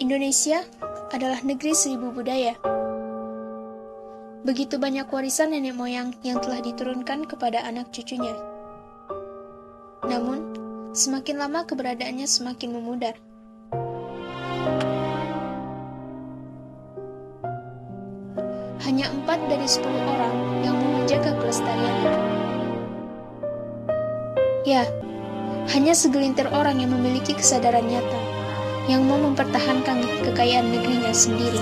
Indonesia adalah negeri seribu budaya. Begitu banyak warisan nenek moyang yang telah diturunkan kepada anak cucunya. Namun, semakin lama keberadaannya semakin memudar. Hanya 4 dari 10 orang yang mau menjaga kelestariannya. Ya, hanya segelintir orang yang memiliki kesadaran nyata, yang mau mempertahankan kekayaan negerinya sendiri.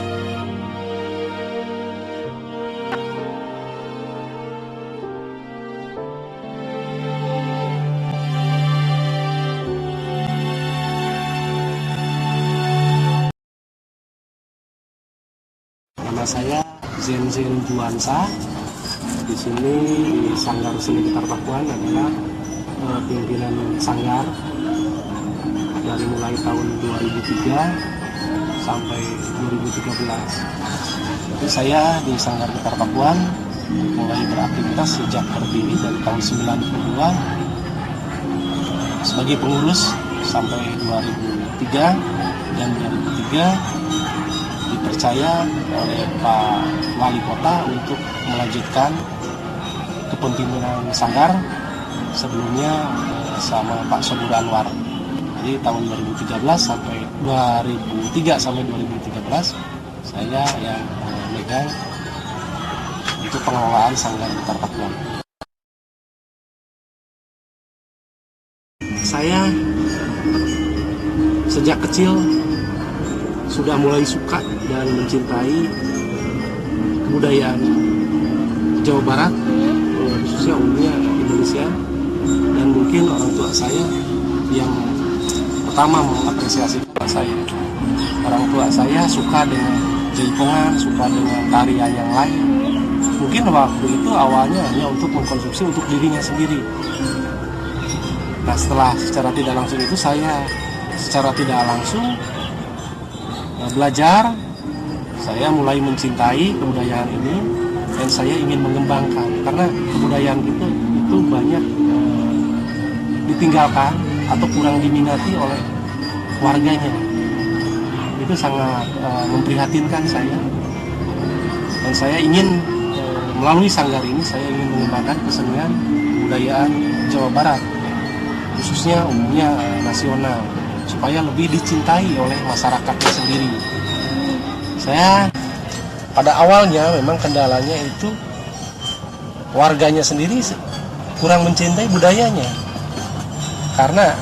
Nama saya Zen Juansa. Di sini di Sanggar Seni Gitar Pakuan adalah pimpinan sanggar dari mulai tahun 2003 sampai 2013. Jadi saya di Sanggar Gitar Pakuan mulai beraktivitas sejak berdiri dari tahun 92 sebagai pengurus sampai 2003, dan 2003 dipercaya oleh Pak Wali Kota untuk melanjutkan kepemimpinan sanggar, sebelumnya sama Pak Sobur Anwar. Jadi tahun 2013 sampai 2013 saya yang memegang untuk pengelolaan Sanggar Gitar Pakuan. Saya sejak kecil sudah mulai suka dan mencintai kebudayaan Jawa Barat, khususnya umumnya Indonesia, dan mungkin orang tua saya yang pertama mengapresiasi saya. Orang tua saya suka dengan jaipongan, suka dengan tarian yang lain. Mungkin waktu itu awalnya hanya untuk mengkonsumsi untuk dirinya sendiri. Nah, setelah secara tidak langsung itu saya secara tidak langsung belajar, saya mulai mencintai kebudayaan ini dan saya ingin mengembangkan, karena kebudayaan itu banyak ditinggalkan atau kurang diminati oleh warganya. Itu sangat memprihatinkan saya, dan saya ingin melalui sanggar ini saya ingin mengembangkan kesenian kebudayaan Jawa Barat, khususnya umumnya nasional, supaya lebih dicintai oleh masyarakatnya sendiri. Saya pada awalnya memang kendalanya itu warganya sendiri kurang mencintai budayanya, karena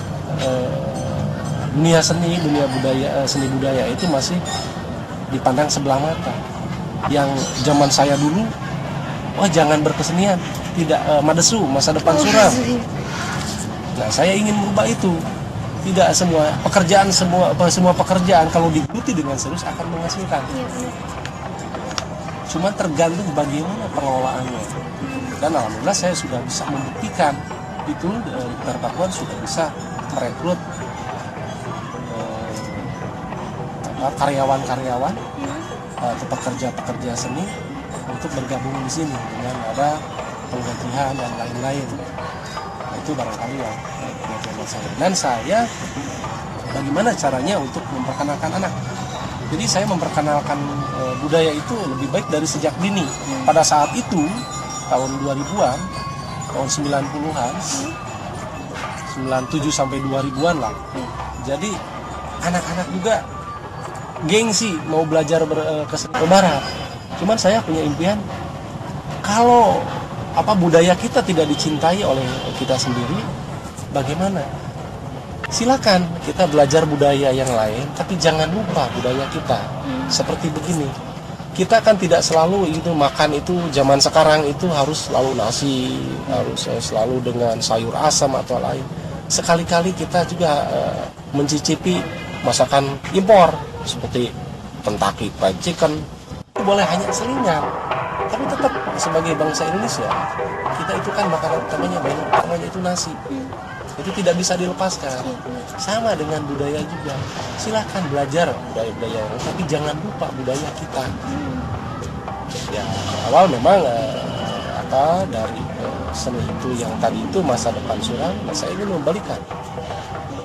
dunia seni budaya itu masih dipandang sebelah mata. Yang zaman saya dulu, wah jangan berkesenian, tidak madesu, masa depan suram. Nah, saya ingin merubah itu. Tidak semua pekerjaan kalau diikuti dengan serius akan menghasilkan. Cuma tergantung bagaimana pengelolaannya. Dan alhamdulillah saya sudah bisa membuktikan itu. Gitar Pakuan sudah bisa merekrut karyawan-karyawan atau pekerja-pekerja seni untuk bergabung di sini dengan ada penggajian dan lain-lain. Itu barangkali yang pengertian saya. Dan saya bagaimana caranya untuk memperkenalkan anak. Jadi saya memperkenalkan budaya itu lebih baik dari sejak dini. Pada saat itu tahun 2000-an, tahun 90-an, 97 sampai 2000-an lah. Jadi anak-anak juga gengsi mau belajar ke barat. Cuman saya punya impian, kalau budaya kita tidak dicintai oleh kita sendiri, bagaimana? Silakan kita belajar budaya yang lain, tapi jangan lupa budaya kita. Seperti begini, kita kan tidak selalu itu makan itu zaman sekarang itu harus selalu nasi, harus selalu dengan sayur asam atau lain. Sekali-kali kita juga mencicipi masakan impor seperti Kentucky Fried Chicken. Boleh hanya selingan, tapi tetap sebagai bangsa Indonesia kita itu kan makanan utamanya itu nasi. Itu tidak bisa dilepaskan. Sama dengan budaya juga. Silakan belajar budaya-budaya yang, tapi jangan lupa budaya kita. Ya, awal memang dari seni itu yang tadi itu masa depan suram, saya ingin membalikan.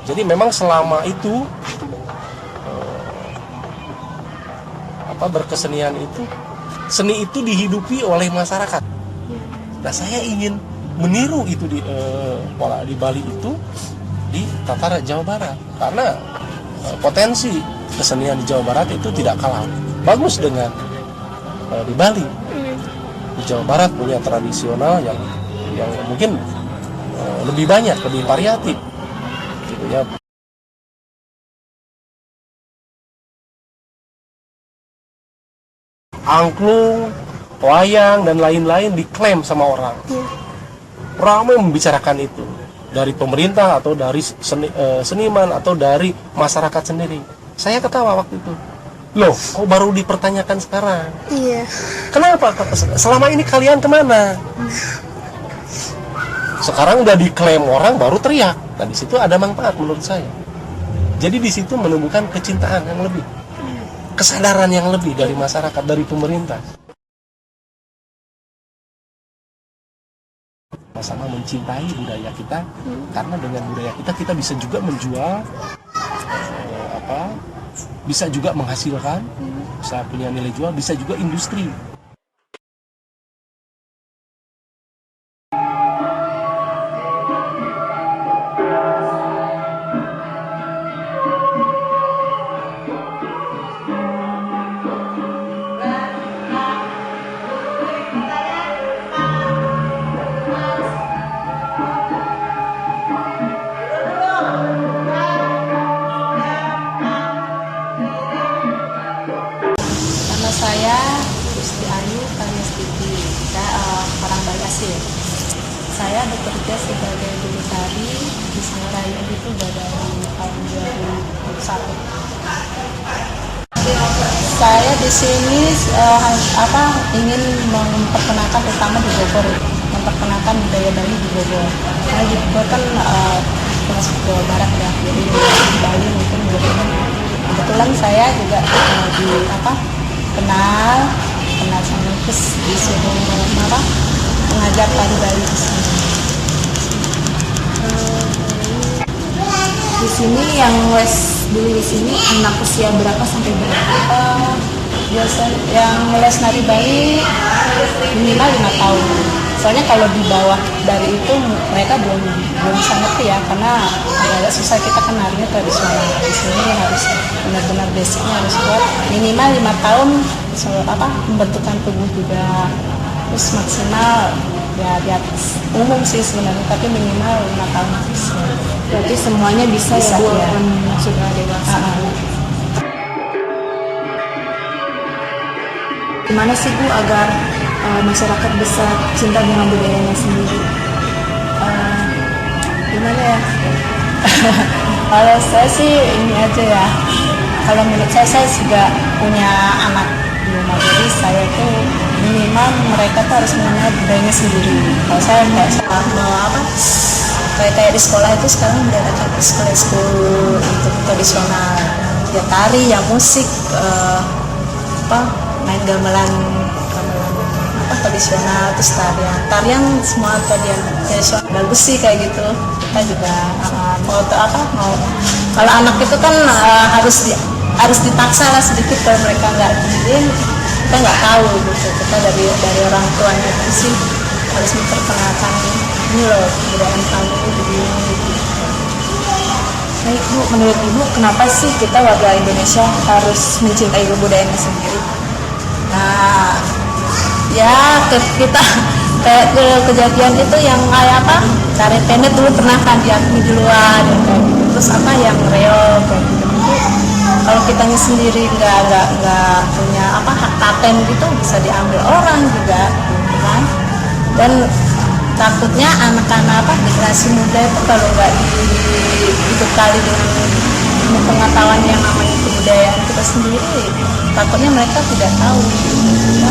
Jadi memang selama itu berkesenian itu, seni itu dihidupi oleh masyarakat. Nah, saya ingin meniru itu pola di Bali itu di Tatara Jawa Barat, karena potensi kesenian di Jawa Barat itu tidak kalah bagus dengan di Bali. Di Jawa Barat punya tradisional yang mungkin lebih banyak, lebih variatif gitu ya. Angklung, wayang dan lain-lain diklaim sama orang. Ramai membicarakan itu, dari pemerintah atau dari seniman atau dari masyarakat sendiri. Saya ketawa waktu itu. Loh, kok baru dipertanyakan sekarang? Iya. Kenapa? Selama ini kalian kemana? Sekarang udah diklaim orang, baru teriak. Nah, di situ ada manfaat menurut saya. Jadi di situ menemukan kecintaan yang lebih, kesadaran yang lebih dari masyarakat, dari pemerintah. Sama mencintai budaya kita, karena dengan budaya kita bisa juga menjual, bisa juga menghasilkan, bisa punya nilai jual, bisa juga industri. Saya Gusti Ayu Kanestiti, orang Bali asli. Saya bekerja sebagai guru tari di Semarang itu dari tahun 2001. Saya di sini ingin memperkenalkan, terutama di Bogor, memperkenalkan budaya Bali di Bogor. Karena di Bogor kan termasuk Jawa Barat ya, jadi di Bali mungkin belum. Kebetulan saya juga kenal sama terus disuruh mengajar tari Bali di sini. Di sini yang les dulu di sini anak usia berapa sampai berapa? Biasa yang les nari Bali minimal 5 tahun. Soalnya kalau di bawah dari itu mereka belum bisa ngerti ya, karena agak susah, kita kan narinya tradisional. Di sini harus benar-benar basicnya harus kuat, minimal 5 tahun pembentukan tubuh juga, terus maksimal ya di atas umum sih sebenarnya, tapi minimal 5 tahun. Berarti semuanya bisa ya, walaupun sudah dewasa. Gimana sih Bu agar masyarakat bisa cinta dengan budayanya sendiri? Gimana ya? Kalau saya sih ini aja ya. Kalau menurut saya juga punya anak di rumah, jadi saya tuh minimal mereka tuh harus mengenal budayanya sendiri. Kalau saya kayak di sekolah itu sekarang udah ada sekolah untuk tradisional, ya tari, ya musik, main gamelan tradisional, terus tarian semua tradisional bagus sih kayak gitu. Kita juga kalau anak itu kan harus dipaksa lah sedikit, kalau mereka nggak diin kita nggak tahu gitu. Kita dari orang tuanya itu sih harus memperkenalkan ini loh budaya kami begini. Baik Bu, menurut Ibu kenapa sih kita warga Indonesia harus mencintai budayanya sendiri? Nah, ya kita kayak kejadian itu yang kayak tari pendek dulu pernah kan diakui di luar ya, kayak gitu. Terus yang reog kayak gitu. Kalau kitanya sendiri nggak punya hak paten gitu, bisa diambil orang juga gitu kan. Dan takutnya anak-anak generasi muda itu kalau nggak dibekali dengan pengetahuan yang namanya kebudayaan kita sendiri, takutnya mereka tidak tahu.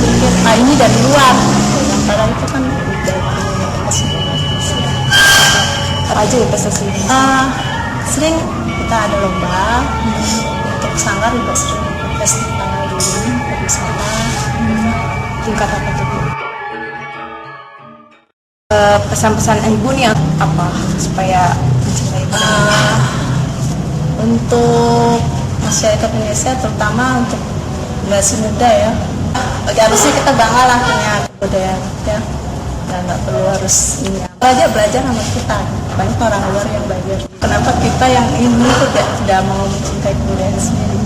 Pikir ini dari luar, padahal itu kan dari kita sendiri. Apa aja ya prestasi? Sering kita ada lomba, untuk sanggar juga sering festival dulu bersama. Tingkat apa tuh? Pesan-pesan Ibu nih apa supaya mencintai untuk masyarakat Indonesia, terutama untuk masih muda ya. Harusnya kita bangga lah punya kebudayaan ya. Dan nggak perlu harus ini. Belajar sama kita. Banyak orang luar yang belajar. Kenapa kita yang ini tidak mau mencintai kebudayaan sendiri?